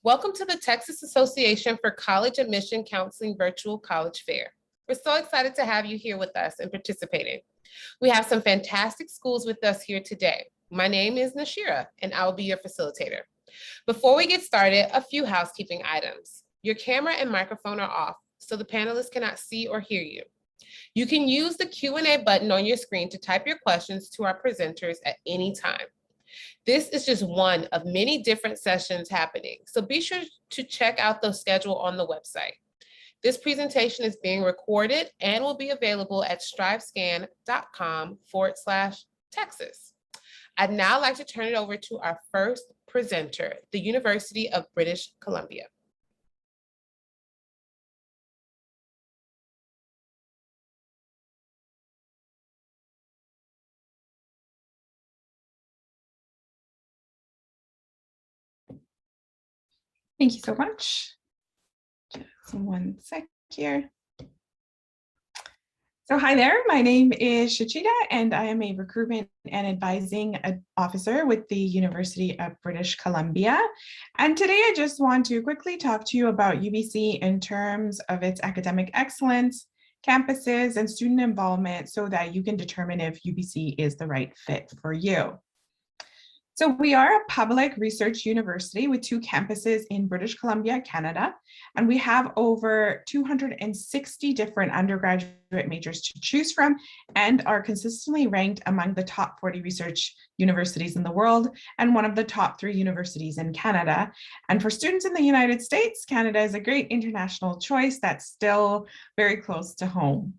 Welcome to the Texas Association for College Admission Counseling Virtual College Fair. We're so excited to have you here with us and participating. We have some fantastic schools with us here today. My name is Nashira, and I will be your facilitator. Before we get started, a few housekeeping items. Your camera and microphone are off, so the panelists cannot see or hear you. You can use the Q&A button on your screen to type your questions to our presenters at any time. This is just one of many different sessions happening, so be sure to check out the schedule on the website. This presentation is being recorded and will be available at strivescan.com/Texas. I'd now like to turn it over to our first presenter, the University of British Columbia. Thank you so much. Just 1 sec here. So hi there, my name is Shachita and I am a recruitment and advising officer with the University of British Columbia. And today I just want to quickly talk to you about UBC in terms of its academic excellence, campuses, and student involvement so that you can determine if UBC is the right fit for you. So we are a public research university with 2 campuses in British Columbia, Canada, and we have over 260 different undergraduate majors to choose from and are consistently ranked among the top 40 research universities in the world and one of the top 3 universities in Canada. And for students in the United States, Canada is a great international choice that's still very close to home.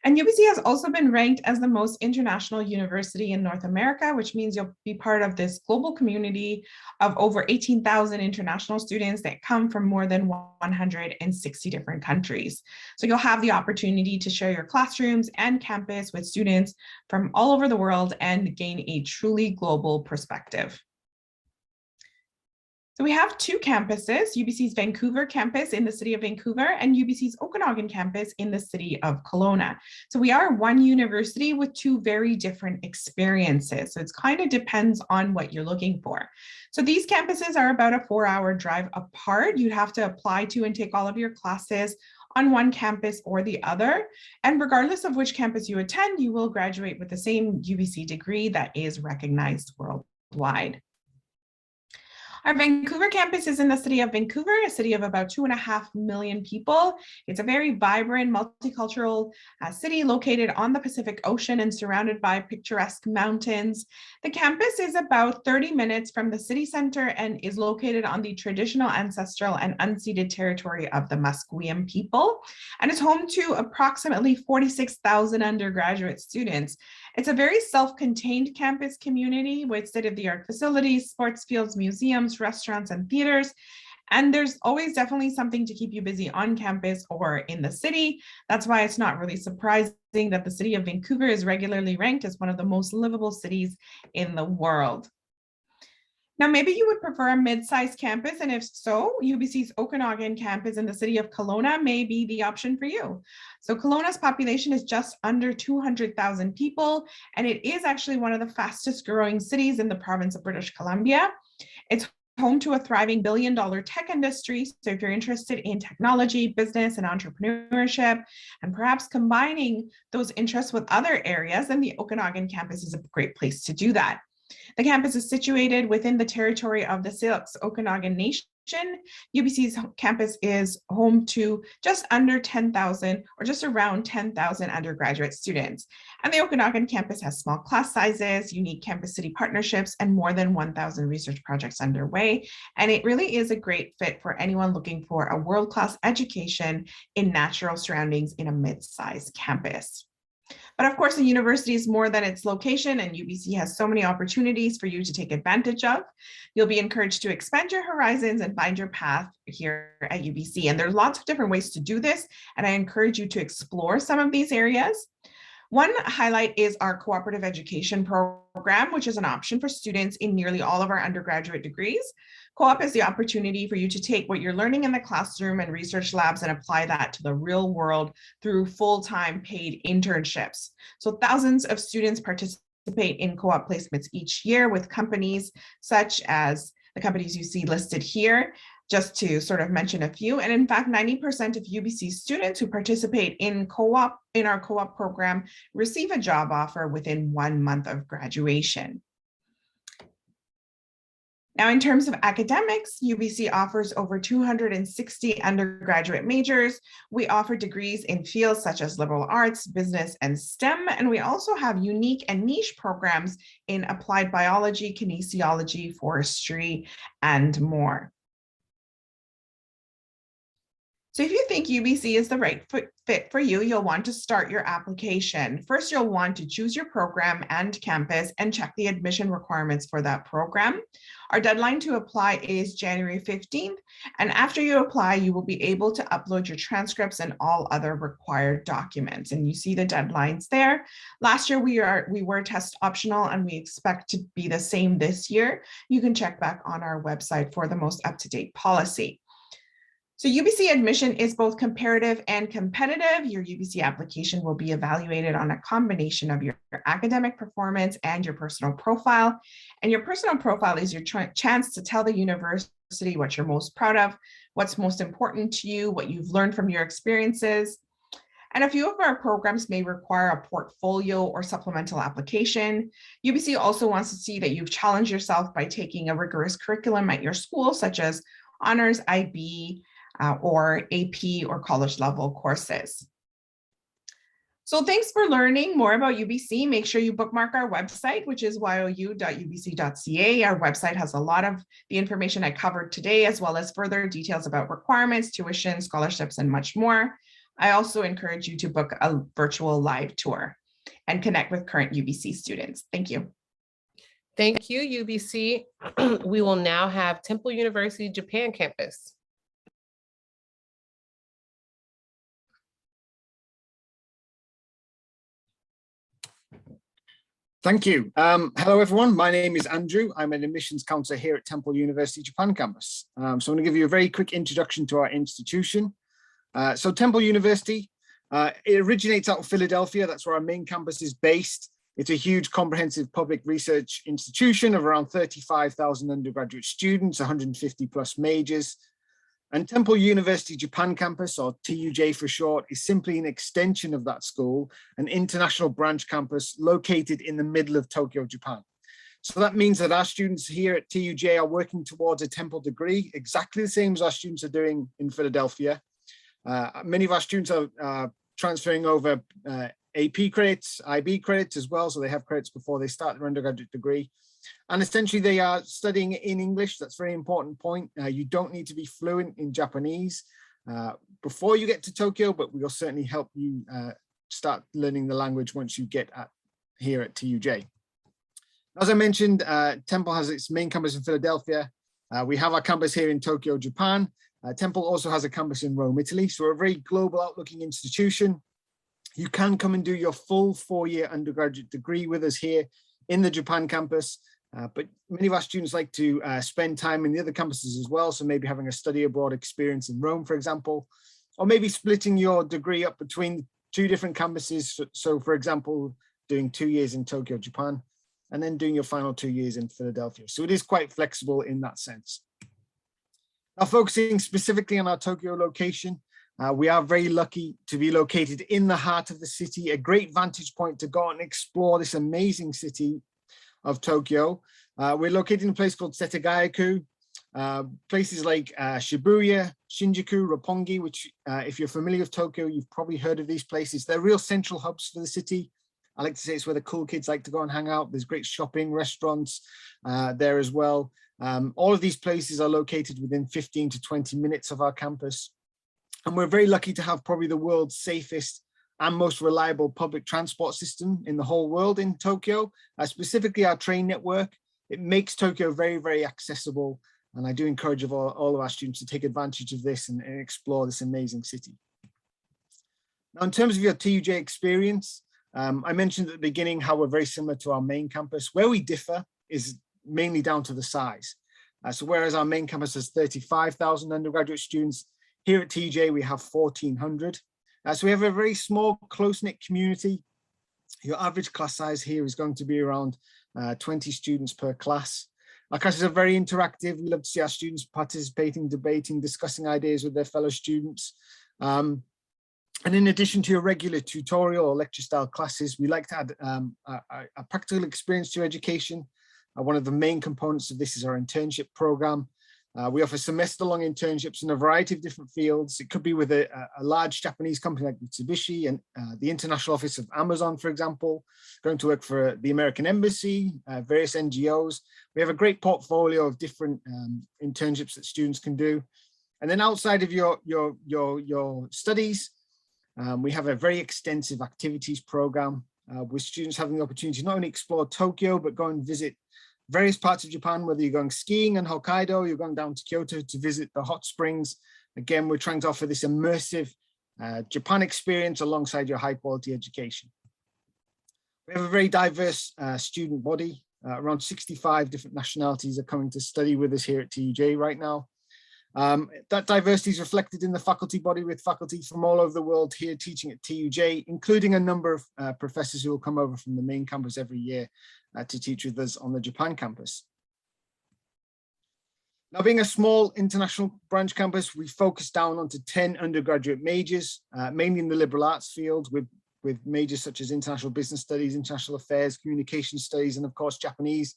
And UBC has also been ranked as the most international university in North America, which means you'll be part of this global community of over 18,000 international students that come from more than 160 different countries. So you'll have the opportunity to share your classrooms and campus with students from all over the world and gain a truly global perspective. So we have 2 campuses, UBC's Vancouver campus in the city of Vancouver and UBC's Okanagan campus in the city of Kelowna. So we are one university with 2 very different experiences. So it kind of depends on what you're looking for. So these campuses are about a 4-hour drive apart. You'd have to apply to and take all of your classes on one campus or the other. And regardless of which campus you attend, you will graduate with the same UBC degree that is recognized worldwide. Our Vancouver campus is in the city of Vancouver, a city of about 2.5 million people. It's a very vibrant, multicultural city located on the Pacific Ocean and surrounded by picturesque mountains. The campus is about 30 minutes from the city center and is located on the traditional, ancestral, and unceded territory of the Musqueam people, and is home to approximately 46,000 undergraduate students. It's a very self-contained campus community with state-of-the-art facilities, sports fields, museums, restaurants, and theaters. And there's always definitely something to keep you busy on campus or in the city. That's why it's not really surprising that the city of Vancouver is regularly ranked as one of the most livable cities in the world. Now, maybe you would prefer a mid-sized campus, and if so, UBC's Okanagan campus in the city of Kelowna may be the option for you. So Kelowna's population is just under 200,000 people, and it is actually one of the fastest growing cities in the province of British Columbia. It's home to a thriving billion-dollar tech industry. So if you're interested in technology, business, and entrepreneurship, and perhaps combining those interests with other areas, then the Okanagan campus is a great place to do that. The campus is situated within the territory of the Syilx Okanagan Nation. UBC's campus is home to just under 10,000 or just around 10,000 undergraduate students. And the Okanagan campus has small class sizes, unique campus city partnerships, and more than 1,000 research projects underway. And it really is a great fit for anyone looking for a world-class education in natural surroundings in a mid-sized campus. But of course, the university is more than its location, and UBC has so many opportunities for you to take advantage of. You'll be encouraged to expand your horizons and find your path here at UBC. And there's lots of different ways to do this, and I encourage you to explore some of these areas. One highlight is our cooperative education program, which is an option for students in nearly all of our undergraduate degrees. Co-op is the opportunity for you to take what you're learning in the classroom and research labs and apply that to the real world through full-time paid internships. So thousands of students participate in co-op placements each year with companies such as the companies you see listed here, just to sort of mention a few. And in fact, 90% of UBC students who participate in our co-op program receive a job offer within 1 month of graduation. Now, in terms of academics, UBC offers over 260 undergraduate majors. We offer degrees in fields such as liberal arts, business, and STEM. And we also have unique and niche programs in applied biology, kinesiology, forestry, and more. So if you think UBC is the right fit for you, you'll want to start your application. First, you'll want to choose your program and campus and check the admission requirements for that program. Our deadline to apply is January 15th. And after you apply, you will be able to upload your transcripts and all other required documents. And you see the deadlines there. Last year, we were test optional, and we expect to be the same this year. You can check back on our website for the most up-to-date policy. So UBC admission is both comparative and competitive. Your UBC application will be evaluated on a combination of your academic performance and your personal profile. And your personal profile is your chance to tell the university what you're most proud of, what's most important to you, what you've learned from your experiences. And a few of our programs may require a portfolio or supplemental application. UBC also wants to see that you've challenged yourself by taking a rigorous curriculum at your school, such as honors, IB, or AP or college level courses. So thanks for learning more about UBC. Make sure you bookmark our website, which is you.ubc.ca. Our website has a lot of the information I covered today, as well as further details about requirements, tuition, scholarships, and much more. I also encourage you to book a virtual live tour and connect with current UBC students. Thank you. Thank you, UBC. We will now have Temple University Japan Campus. Thank you. Hello, everyone. My name is Andrew. I'm an admissions counselor here at Temple University Japan Campus. So I'm going to give you a very quick introduction to our institution. So Temple University, it originates out of Philadelphia. That's where our main campus is based. It's a huge comprehensive public research institution of around 35,000 undergraduate students, 150 plus majors. And Temple University Japan Campus, or TUJ for short, is simply an extension of that school, an international branch campus located in the middle of Tokyo, Japan. So that means that our students here at TUJ are working towards a Temple degree, exactly the same as our students are doing in Philadelphia. Many of our students are transferring over AP credits, IB credits as well, so they have credits before they start their undergraduate degree. And essentially they are studying in English. That's a very important point. You don't need to be fluent in Japanese before you get to Tokyo, but we'll certainly help you start learning the language once you get here at TUJ. As I mentioned, Temple has its main campus in Philadelphia. We have our campus here in Tokyo, Japan. Temple also has a campus in Rome, Italy. So we're a very global outlooking institution. You can come and do your full 4-year undergraduate degree with us here in the Japan campus. But many of our students like to spend time in the other campuses as well. So maybe having a study abroad experience in Rome, for example, or maybe splitting your degree up between 2 different campuses. So for example, doing 2 years in Tokyo, Japan, and then doing your final 2 years in Philadelphia. So it is quite flexible in that sense. Now, focusing specifically on our Tokyo location, we are very lucky to be located in the heart of the city, a great vantage point to go and explore this amazing city of Tokyo. We're located in a place called Setagaya-ku, places like Shibuya, Shinjuku, Roppongi, which if you're familiar with Tokyo, you've probably heard of these places. They're real central hubs for the city. I like to say it's where the cool kids like to go and hang out. There's great shopping, restaurants there as well. All of these places are located within 15 to 20 minutes of our campus. And we're very lucky to have probably the world's safest and most reliable public transport system in the whole world in Tokyo, specifically our train network. It makes Tokyo very, very accessible. And I do encourage all of our students to take advantage of this and explore this amazing city. Now, in terms of your TUJ experience, I mentioned at the beginning how we're very similar to our main campus. Where we differ is mainly down to the size. So whereas our main campus has 35,000 undergraduate students, here at TUJ we have 1,400. So we have a very small, close-knit community. Your average class size here is going to be around 20 students per class. Our classes are very interactive. We love to see our students participating, debating, discussing ideas with their fellow students. And in addition to your regular tutorial or lecture style classes, we like to add a practical experience to education. One of the main components of this is our internship program. We offer semester-long internships in a variety of different fields. It could be with a large Japanese company like Mitsubishi and the international office of Amazon, for example, going to work for the American Embassy, various NGOs. We have a great portfolio of different internships that students can do. And then outside of your studies, we have a very extensive activities program with students having the opportunity to not only explore Tokyo, but go and visit various parts of Japan, whether you're going skiing in Hokkaido, you're going down to Kyoto to visit the hot springs. Again, we're trying to offer this immersive Japan experience alongside your high quality education. We have a very diverse student body. Around 65 different nationalities are coming to study with us here at TUJ right now. That diversity is reflected in the faculty body, with faculty from all over the world here teaching at TUJ, including a number of professors who will come over from the main campus every year to teach with us on the Japan campus. Now, being a small international branch campus, we focus down onto 10 undergraduate majors, mainly in the liberal arts field, with majors such as international business studies, international affairs, communication studies, and of course, Japanese,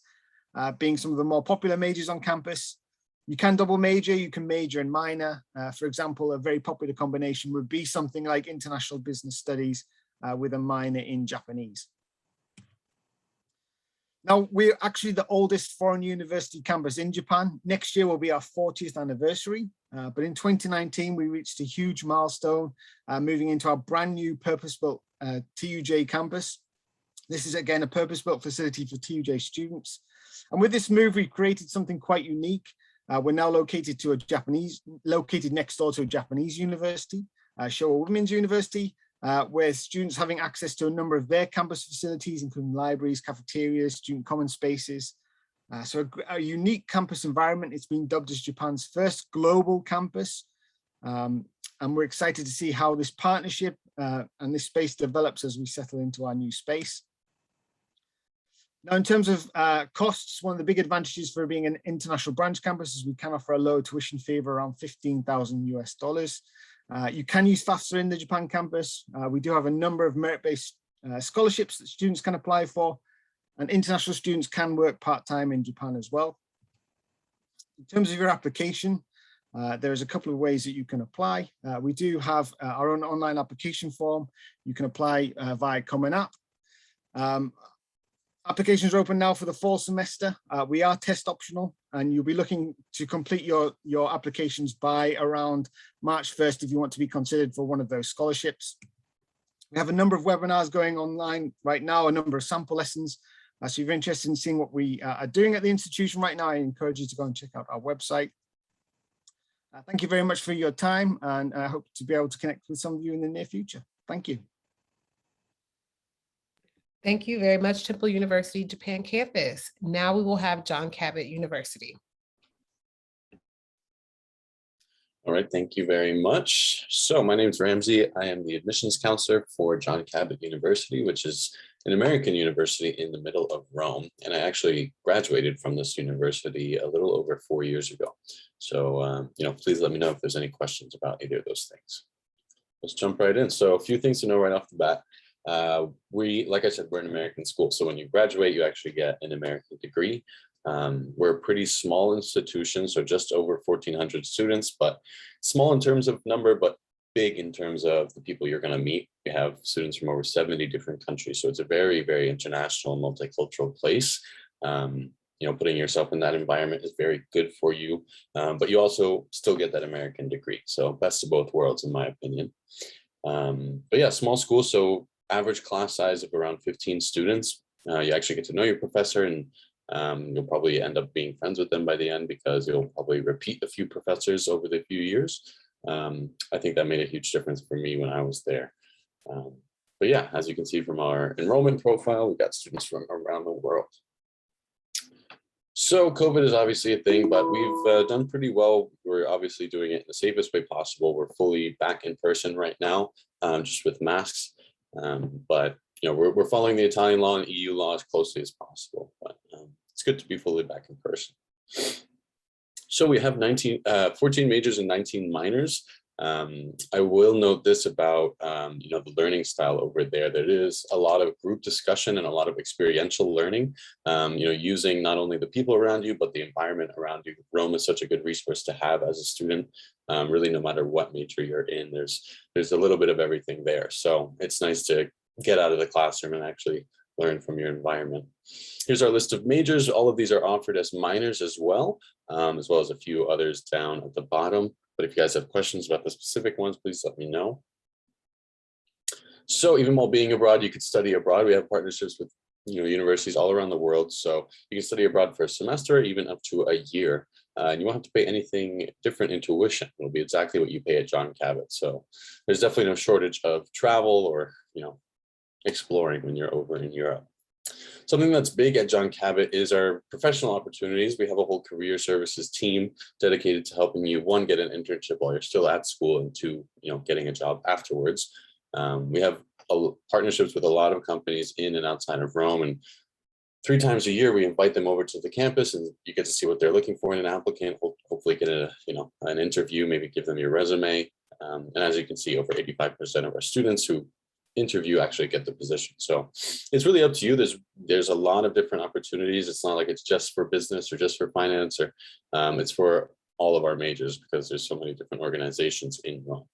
being some of the more popular majors on campus. You can double major, you can major and minor. For example, a very popular combination would be something like international business studies with a minor in Japanese. Now, we're actually the oldest foreign university campus in Japan. Next year will be our 40th anniversary. But in 2019, we reached a huge milestone, moving into our brand new purpose-built TUJ campus. This is, again, a purpose-built facility for TUJ students. And with this move, we created something quite unique. We're now located next door to a Japanese university, Showa Women's University, where students having access to a number of their campus facilities, including libraries, cafeterias, student common spaces. So a unique campus environment. It's been dubbed as Japan's first global campus. And we're excited to see how this partnership and this space develops as we settle into our new space. Now, in terms of costs, one of the big advantages for being an international branch campus is we can offer a low tuition fee of around $15,000 US. You can use FAFSA in the Japan campus. We do have a number of merit-based scholarships that students can apply for, and international students can work part-time in Japan as well. In terms of your application, there's a couple of ways that you can apply. We do have our own online application form. You can apply via Common App. Applications are open now for the fall semester. We are test optional, and you'll be looking to complete your applications by around March 1st if you want to be considered for one of those scholarships. We have a number of webinars going online right now, a number of sample lessons. So if you're interested in seeing what we are doing at the institution right now, I encourage you to go and check out our website. Thank you very much for your time, and I hope to be able to connect with some of you in the near future. Thank you. Thank you very much, Temple University Japan Campus. Now we will have John Cabot University. All right, thank you very much. So my name is Ramsey. I am the admissions counselor for John Cabot University, which is an American university in the middle of Rome. And I actually graduated from this university a little over 4 years ago. So, please let me know if there's any questions about either of those things. Let's jump right in. So a few things to know right off the bat. Like I said, we're an American school. So when you graduate, you actually get an American degree. We're a pretty small institution, so just over 1,400 students, but small in terms of number, but big in terms of the people you're going to meet. We have students from over 70 different countries. So it's a very, very international, multicultural place. Putting yourself in that environment is very good for you, but you also still get that American degree. So best of both worlds, in my opinion. But yeah, small school. So average class size of around 15 students. You actually get to know your professor, and you'll probably end up being friends with them by the end because you'll probably repeat a few professors over the few years. I think that made a huge difference for me when I was there. But yeah, as you can see from our enrollment profile, we've got students from around the world. So COVID is obviously a thing, but we've done pretty well. We're obviously doing it in the safest way possible. We're fully back in person right now, just with masks. But we're following the Italian law and EU law as closely as possible. But it's good to be fully back in person. So we have 14 majors and 19 minors. I will note this about the learning style over there. There is a lot of group discussion and a lot of experiential learning, using not only the people around you, but the environment around you. Rome is such a good resource to have as a student. Really, no matter what major you're in, there's a little bit of everything there. So it's nice to get out of the classroom and actually learn from your environment. Here's our list of majors. All of these are offered as minors as well as a few others down at the bottom. But if you guys have questions about the specific ones, please let me know. So even while being abroad, you could study abroad. We have partnerships with universities all around the world. So you can study abroad for a semester, even up to a year. And you won't have to pay anything different in tuition. It'll be exactly what you pay at John Cabot. So there's definitely no shortage of travel or exploring when you're over in Europe. Something that's big at John Cabot is our professional opportunities. We have a whole career services team dedicated to helping you, one, get an internship while you're still at school, and two, getting a job afterwards. We have partnerships with a lot of companies in and outside of Rome, and 3 times a year we invite them over to the campus, and you get to see what they're looking for in an applicant. Hopefully get an interview, maybe give them your resume. And as you can see, over 85% of our students who interview actually get the position. So it's really up to you. There's a lot of different opportunities. It's not like it's just for business or just for finance, or it's for all of our majors, because there's so many different organizations in Rome.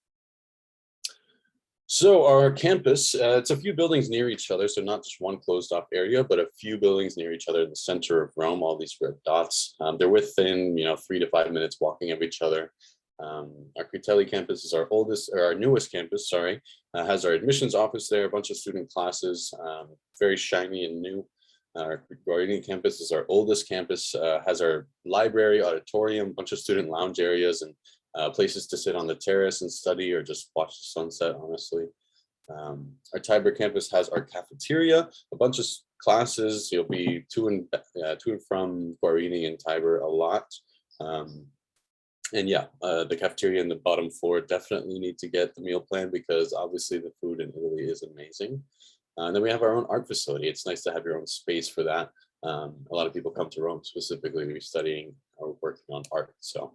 So our campus, it's a few buildings near each other. So not just one closed off area, but a few buildings near each other in the center of Rome, all these red dots. They're within 3 to 5 minutes walking of each other. Our Critelli campus is our newest campus, has our admissions office there, a bunch of student classes, very shiny and new. Our Guarini campus is our oldest campus, has our library, auditorium, a bunch of student lounge areas, and places to sit on the terrace and study or just watch the sunset, honestly. Our Tiber campus has our cafeteria, a bunch of classes. You'll be to and from Guarini and Tiber a lot. And yeah, the cafeteria in the bottom floor definitely need to get the meal plan, because obviously the food in Italy is amazing. And then we have our own art facility. It's nice to have your own space for that. A lot of people come to Rome specifically to be studying or working on art. So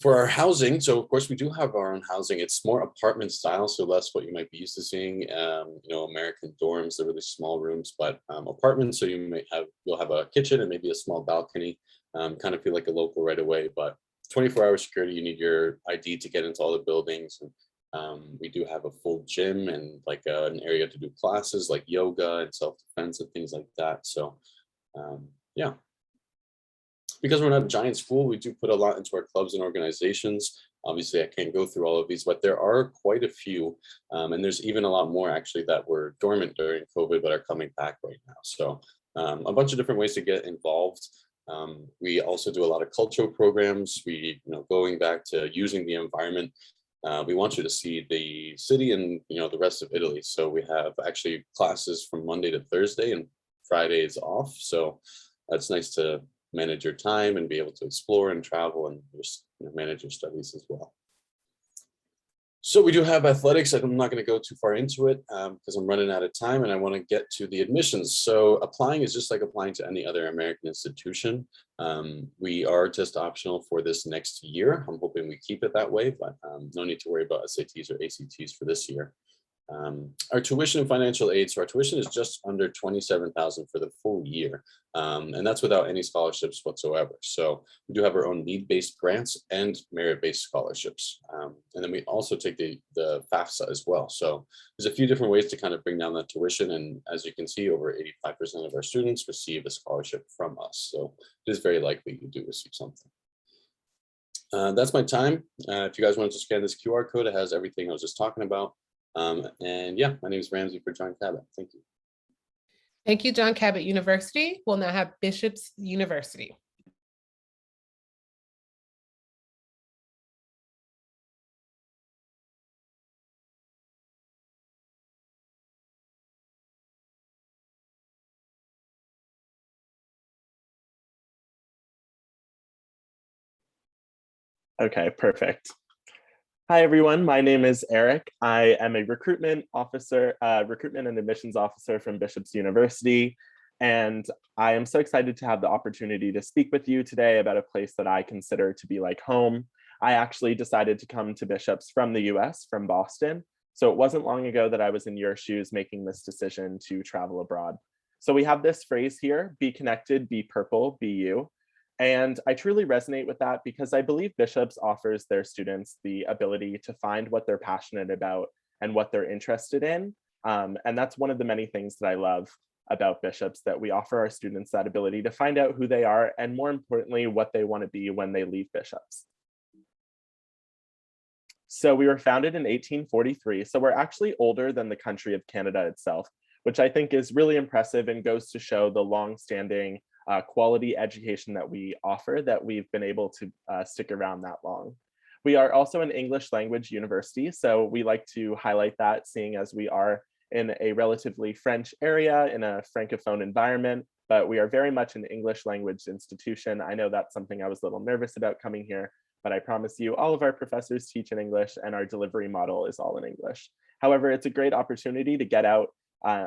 for our housing, so of course we do have our own housing. It's more apartment style, so less what you might be used to seeing. American dorms, the really small rooms, but apartments. So you'll have a kitchen and maybe a small balcony. Kind of feel like a local right away, but 24-hour security. You need your ID to get into all the buildings. And we do have a full gym and like an area to do classes like yoga and self-defense and things like that. So yeah. Because we're not a giant school, we do put a lot into our clubs and organizations. Obviously, I can't go through all of these, but there are quite a few. And there's even a lot more actually that were dormant during COVID, but are coming back right now. So a bunch of different ways to get involved. We also do a lot of cultural programs. Going back to using the environment. We want you to see the city and the rest of Italy. So we have actually classes from Monday to Thursday, and Friday is off. So that's nice to manage your time and be able to explore and travel and just manage your studies as well. So we do have athletics. I'm not going to go too far into it because I'm running out of time, and I want to get to the admissions. So applying is just like applying to any other American institution. We are test optional for this next year. I'm hoping we keep it that way, but no need to worry about SATs or ACTs for this year. Our tuition and financial aid. So our tuition is just under $27,000 for the full year. And that's without any scholarships whatsoever. So we do have our own need-based grants and merit-based scholarships. And then we also take the FAFSA as well. So there's a few different ways to kind of bring down that tuition. And as you can see, over 85% of our students receive a scholarship from us. So it is very likely you do receive something. That's my time. If you guys wanted to scan this QR code, it has everything I was just talking about. And yeah, my name is Ramsey for John Cabot. Thank you. Thank you, John Cabot University. We'll now have Bishop's University. Okay, perfect. Hi, everyone. My name is Eric. I am a recruitment and admissions officer from Bishop's University. And I am so excited to have the opportunity to speak with you today about a place that I consider to be like home. I actually decided to come to Bishop's from the US, from Boston. So it wasn't long ago that I was in your shoes making this decision to travel abroad. So we have this phrase here, be connected, be purple, be you. And I truly resonate with that because I believe Bishop's offers their students the ability to find what they're passionate about and what they're interested in. And that's one of the many things that I love about Bishop's, that we offer our students that ability to find out who they are and, more importantly, what they want to be when they leave Bishop's. So we were founded in 1843, so we're actually older than the country of Canada itself, which I think is really impressive and goes to show the long-standing quality education that we offer, that we've been able to stick around that long. We are also an English language university, so we like to highlight that, seeing as we are in a relatively French area, in a Francophone environment, but we are very much an English language institution. I know that's something I was a little nervous about coming here, but I promise you all of our professors teach in English and our delivery model is all in English. However, it's a great opportunity to get out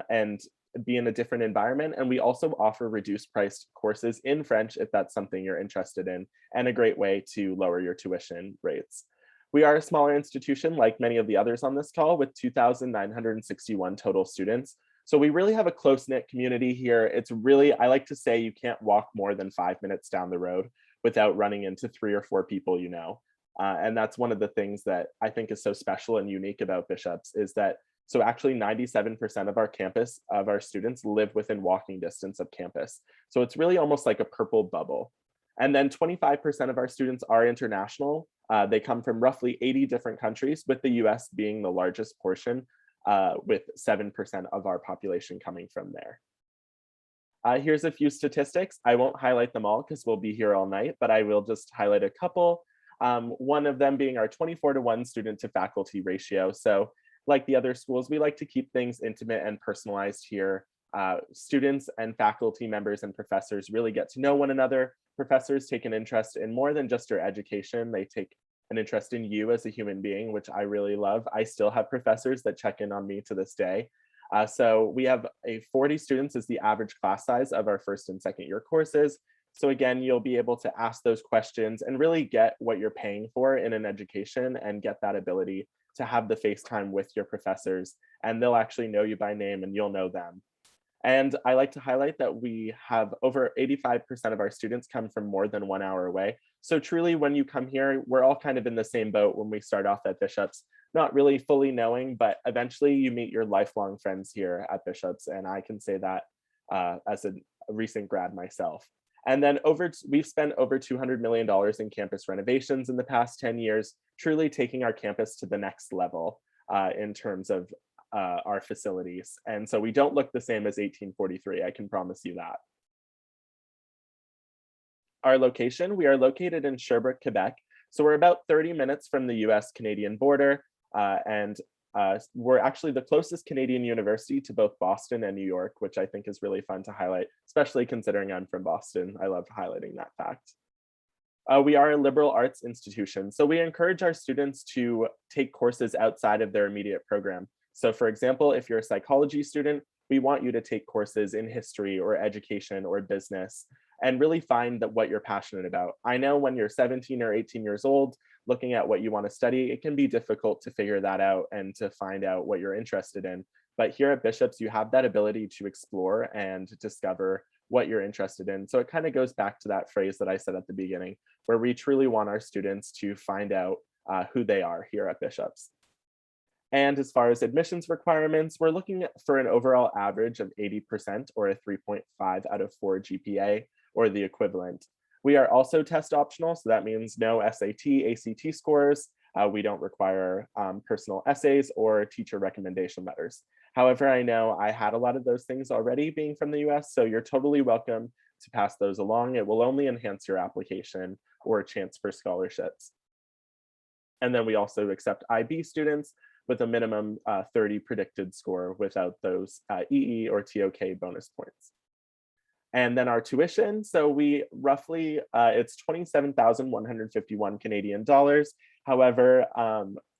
and be in a different environment. And we also offer reduced priced courses in French if that's something you're interested in, and a great way to lower your tuition rates. We are a smaller institution like many of the others on this call, with 2,961 total students. So we really have a close-knit community here. It's really, I like to say, you can't walk more than 5 minutes down the road without running into 3 or 4 people you know. And that's one of the things that I think is so special and unique about Bishop's, is that so actually 97% of our campus, of our students, live within walking distance of campus. So it's really almost like a purple bubble. And then 25% of our students are international. They come from roughly 80 different countries, with the US being the largest portion, with 7% of our population coming from there. Here's a few statistics. I won't highlight them all because we'll be here all night, but I will just highlight a couple. One of them being our 24-to-1 student to faculty ratio. So like the other schools, we like to keep things intimate and personalized here. Students and faculty members and professors really get to know one another. Professors take an interest in more than just your education. They take an interest in you as a human being, which I really love. I still have professors that check in on me to this day. So we have 40 students is the average class size of our first and second year courses. So again, you'll be able to ask those questions and really get what you're paying for in an education, and get that ability to have the FaceTime with your professors, and they'll actually know you by name and you'll know them. And I like to highlight that we have over 85% of our students come from more than 1 hour away. So truly, when you come here, we're all kind of in the same boat when we start off at Bishop's, not really fully knowing, but eventually you meet your lifelong friends here at Bishop's. And I can say that as a recent grad myself. And then we've spent over $200 million in campus renovations in the past 10 years, truly taking our campus to the next level in terms of our facilities. And so we don't look the same as 1843, I can promise you that. Our location, we are located in Sherbrooke, Quebec. So we're about 30 minutes from the US-Canadian border, and we're actually the closest Canadian university to both Boston and New York, which I think is really fun to highlight, especially considering I'm from Boston. I love highlighting that fact. We are a liberal arts institution, so we encourage our students to take courses outside of their immediate program. So for example, if you're a psychology student, we want you to take courses in history or education or business, and really find what you're passionate about. I know when you're 17 or 18 years old, looking at what you want to study, it can be difficult to figure that out and to find out what you're interested in. But here at Bishop's, you have that ability to explore and discover what you're interested in. So it kind of goes back to that phrase that I said at the beginning, where we truly want our students to find out who they are here at Bishop's. And as far as admissions requirements, we're looking for an overall average of 80% or a 3.5 out of 4 GPA or the equivalent. We are also test optional, so that means no SAT, ACT scores. We don't require personal essays or teacher recommendation letters. However, I know I had a lot of those things already being from the US, so you're totally welcome to pass those along. It will only enhance your application or a chance for scholarships. And then we also accept IB students with a minimum 30 predicted score without those EE or TOK bonus points. And then our tuition, so we roughly, it's 27,151 Canadian dollars. However,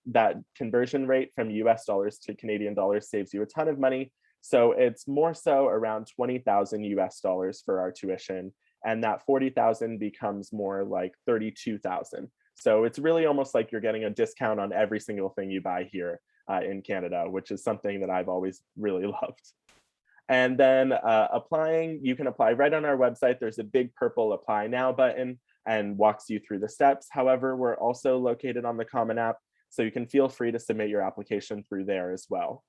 that conversion rate from US dollars to Canadian dollars saves you a ton of money. So it's more so around 20,000 US dollars for our tuition, and that 40,000 becomes more like 32,000. So it's really almost like you're getting a discount on every single thing you buy here in Canada, which is something that I've always really loved. And then applying, you can apply right on our website. There's a big purple apply now button and walks you through the steps. However, we're also located on the Common App, so you can feel free to submit your application through there as well.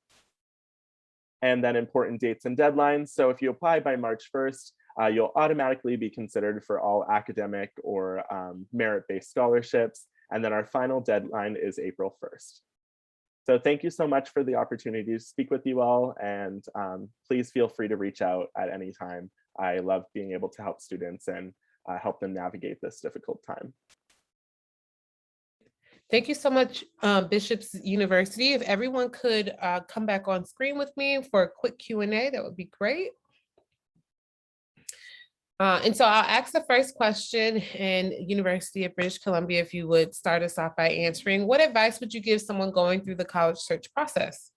And then important dates and deadlines. So if you apply by March 1st, you'll automatically be considered for all academic or merit-based scholarships. And then our final deadline is April 1st. So thank you so much for the opportunity to speak with you all, and please feel free to reach out at any time. I love being able to help students and help them navigate this difficult time. Thank you so much, Bishop's University. If everyone could come back on screen with me for a quick Q&A, that would be great. And so I'll ask the first question, and University of British Columbia, if you would start us off by answering, what advice would you give someone going through the college search process?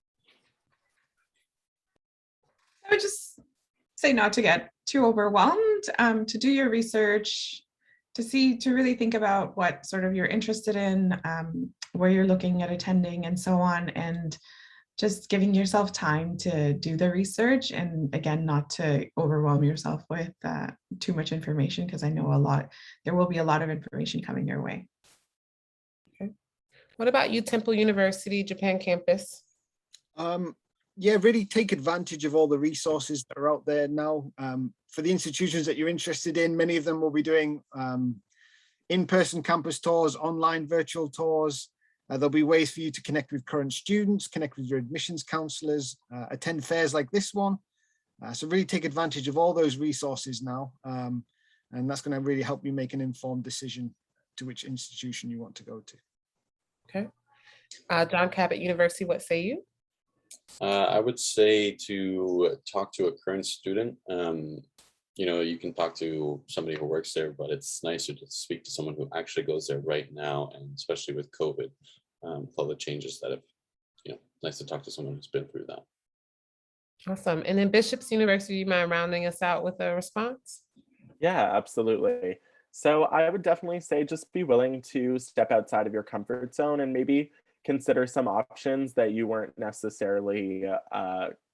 I would just say not to get too overwhelmed, to do your research, to really think about what sort of you're interested in, where you're looking at attending and so on, and just giving yourself time to do the research, and again, not to overwhelm yourself with too much information, because I know there will be a lot of information coming your way. Okay. What about you, Temple University, Japan campus? Yeah, really take advantage of all the resources that are out there now. For the institutions that you're interested in, many of them will be doing in-person campus tours, online virtual tours. There'll be ways for you to connect with current students, connect with your admissions counselors, attend fairs like this one. So really take advantage of all those resources now. And that's going to really help you make an informed decision to which institution you want to go to. Okay. John Cabot University, what say you? I would say to talk to a current student. You know, you can talk to somebody who works there, but it's nicer to speak to someone who actually goes there right now, and especially with COVID, all the changes that have, nice to talk to someone who's been through that. Awesome. And then Bishop's University, you mind rounding us out with a response? Yeah, absolutely. So I would definitely say just be willing to step outside of your comfort zone and maybe consider some options that you weren't necessarily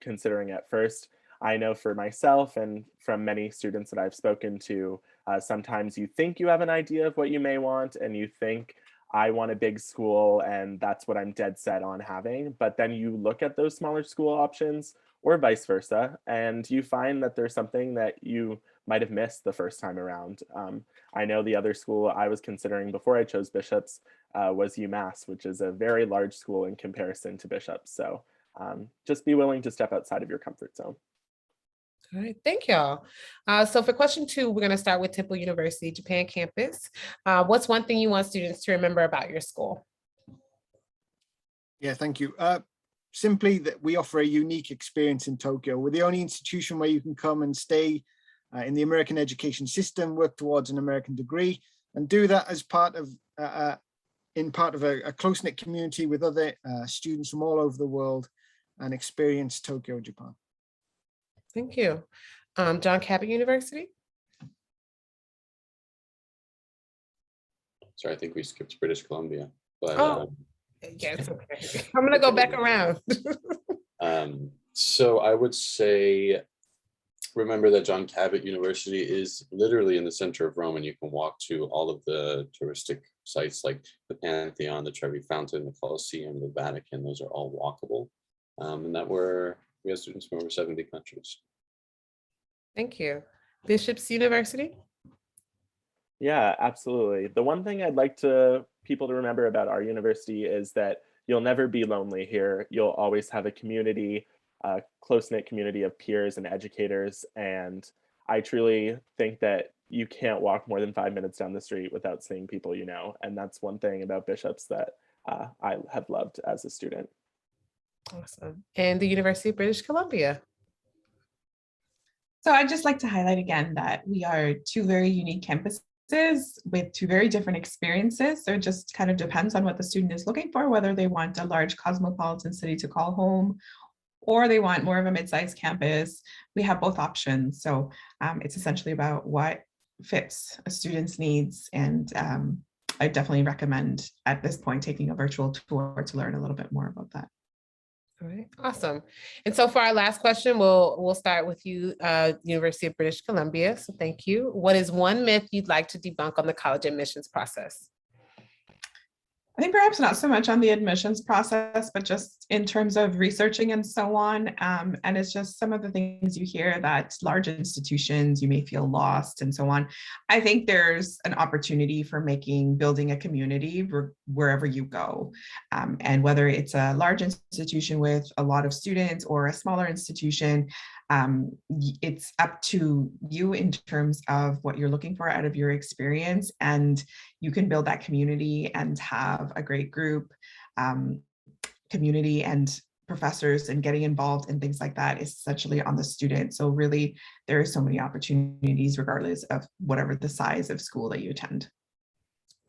considering at first. I know for myself and from many students that I've spoken to, sometimes you think you have an idea of what you may want, and you think, I want a big school and that's what I'm dead set on having. But then you look at those smaller school options, or vice versa, and you find that there's something that you might have missed the first time around. I know the other school I was considering before I chose Bishop's was UMass, which is a very large school in comparison to Bishop's. So just be willing to step outside of your comfort zone. All right, thank y'all. So for question 2, we're going to start with Temple University, Japan campus. What's one thing you want students to remember about your school? Yeah, thank you. Simply that we offer a unique experience in Tokyo. We're the only institution where you can come and stay in the American education system, work towards an American degree, and do that as part of a close-knit community with other students from all over the world, and experience Tokyo, Japan. Thank you. John Cabot University. Sorry, I think we skipped British Columbia. But, yes, okay. I'm gonna go back around. So I would say, remember that John Cabot University is literally in the center of Rome, and you can walk to all of the touristic sites like the Pantheon, the Trevi Fountain, the Colosseum, the Vatican. Those are all walkable, and that we have students from over 70 countries. Thank you. Bishop's University. Yeah, absolutely. The one thing I'd like people to remember about our university is that you'll never be lonely here. You'll always have a community, a close-knit community of peers and educators. And I truly think that you can't walk more than 5 minutes down the street without seeing people you know. And that's one thing about Bishop's that I have loved as a student. Awesome. And the University of British Columbia. So I'd just like to highlight again that we are 2 very unique campuses with 2 very different experiences. So it just kind of depends on what the student is looking for, whether they want a large cosmopolitan city to call home, or they want more of a mid-sized campus. We have both options. So it's essentially about what fits a student's needs. And I definitely recommend at this point taking a virtual tour to learn a little bit more about that. All right, awesome. And so for our last question, we'll start with you, University of British Columbia. So thank you. What is one myth you'd like to debunk on the college admissions process? I think perhaps not so much on the admissions process, but just in terms of researching and so on. And it's just some of the things you hear that large institutions, you may feel lost and so on. I think there's an opportunity for building a community wherever you go. And whether it's a large institution with a lot of students or a smaller institution, it's up to you in terms of what you're looking for out of your experience, and you can build that community and have a great group, community and professors, and getting involved in things like that is essentially on the student. So really, there are so many opportunities regardless of whatever the size of school that you attend.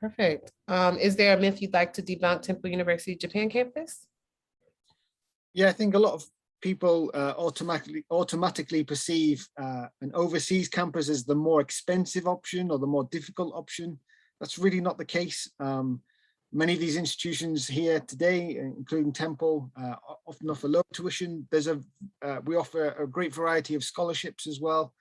Perfect. Is there a myth you'd like to debunk Temple University Japan campus? Yeah, I think a lot of people automatically perceive an overseas campus as the more expensive option or the more difficult option. That's really not the case. Many of these institutions here today, including Temple, often offer low tuition. We offer a great variety of scholarships as well.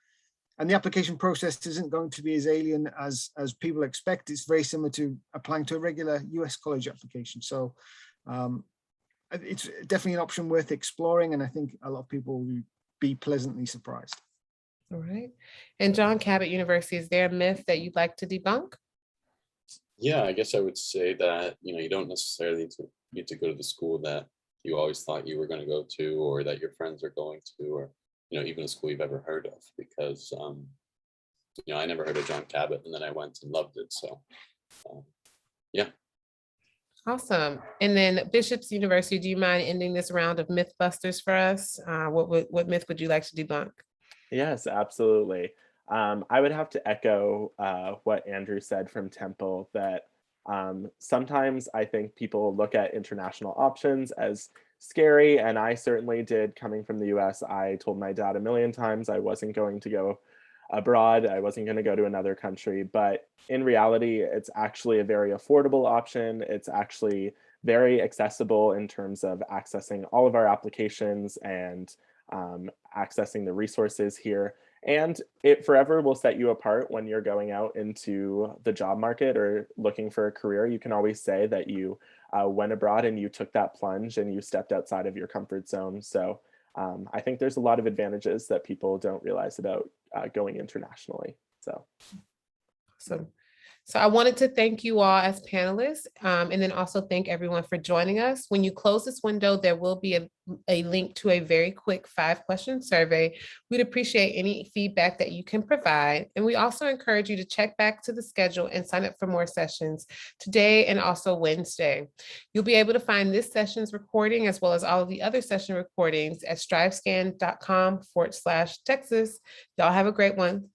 And the application process isn't going to be as alien as people expect. It's very similar to applying to a regular US college application. So it's definitely an option worth exploring, and I think a lot of people will be pleasantly surprised. All right. And John Cabot University, is there a myth that you'd like to debunk? Yeah, I guess I would say that, you don't necessarily need to go to the school that you always thought you were going to go to, or that your friends are going to, or, even a school you've ever heard of, because, I never heard of John Cabot, and then I went and loved it. So, yeah. Awesome. And then Bishop's University, do you mind ending this round of Mythbusters for us? What myth would you like to debunk? Yes, absolutely. I would have to echo what Andrew said from Temple, that sometimes I think people look at international options as scary, and I certainly did. Coming from the US, I told my dad a million times I wasn't going to go abroad. I wasn't going to go to another country, but in reality, it's actually a very affordable option. It's actually very accessible in terms of accessing all of our applications and accessing the resources here. And it forever will set you apart when you're going out into the job market or looking for a career. You can always say that you went abroad and you took that plunge and you stepped outside of your comfort zone. So I think there's a lot of advantages that people don't realize about going internationally. So awesome. So I wanted to thank you all as panelists, and then also thank everyone for joining us. When you close this window, there will be a link to a very quick 5-question survey. We'd appreciate any feedback that you can provide. And we also encourage you to check back to the schedule and sign up for more sessions today and also Wednesday. You'll be able to find this session's recording as well as all of the other session recordings at strivescan.com/Texas. Y'all have a great one.